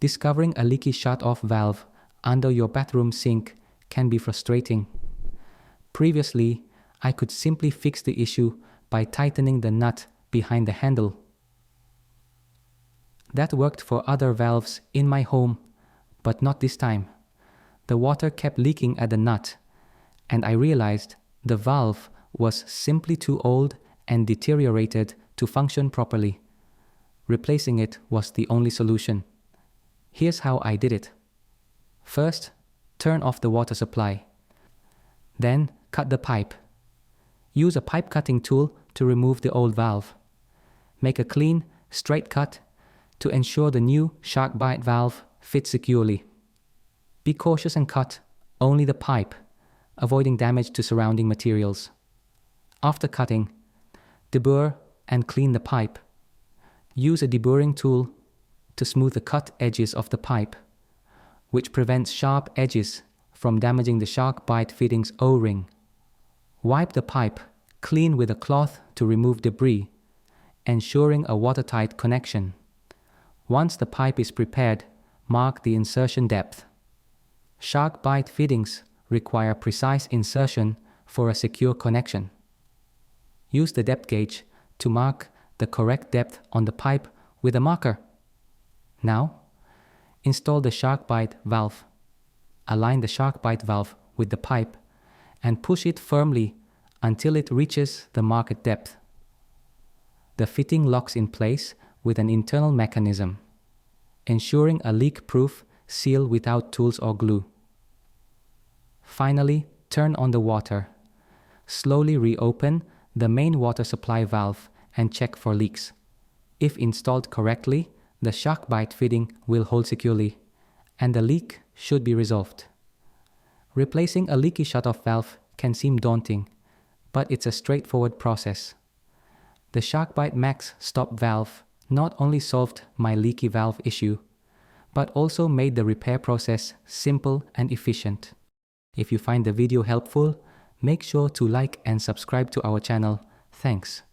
Discovering a leaky shut-off valve under your bathroom sink can be frustrating. Previously, I could simply fix the issue by tightening the nut behind the handle. That worked for other valves in my home, but not this time. The water kept leaking at the nut, and I realized the valve was simply too old and deteriorated to function properly. Replacing it was the only solution. Here's how I did it. First, turn off the water supply. Then, cut the pipe. Use a pipe cutting tool to remove the old valve. Make a clean, straight cut to ensure the new shark bite valve fits securely. Be cautious and cut only the pipe, avoiding damage to surrounding materials. After cutting, deburr and clean the pipe. Use a deburring tool to smooth the cut edges of the pipe, which prevents sharp edges from damaging the shark bite fittings O-ring. Wipe the pipe clean with a cloth to remove debris, ensuring a watertight connection. Once the pipe is prepared, mark the insertion depth. Shark bite fittings require precise insertion for a secure connection. Use the depth gauge to mark the correct depth on the pipe with a marker. Now, install the shark bite valve. Align the shark bite valve with the pipe and push it firmly until it reaches the marked depth. The fitting locks in place with an internal mechanism, ensuring a leak-proof seal without tools or glue. Finally, turn on the water. Slowly reopen the main water supply valve and check for leaks. If installed correctly, the shark bite fitting will hold securely, and the leak should be resolved. Replacing a leaky shutoff valve can seem daunting, but it's a straightforward process. The Shark Bite Max stop valve not only solved my leaky valve issue, but also made the repair process simple and efficient. If you find the video helpful, make sure to like and subscribe to our channel. Thanks.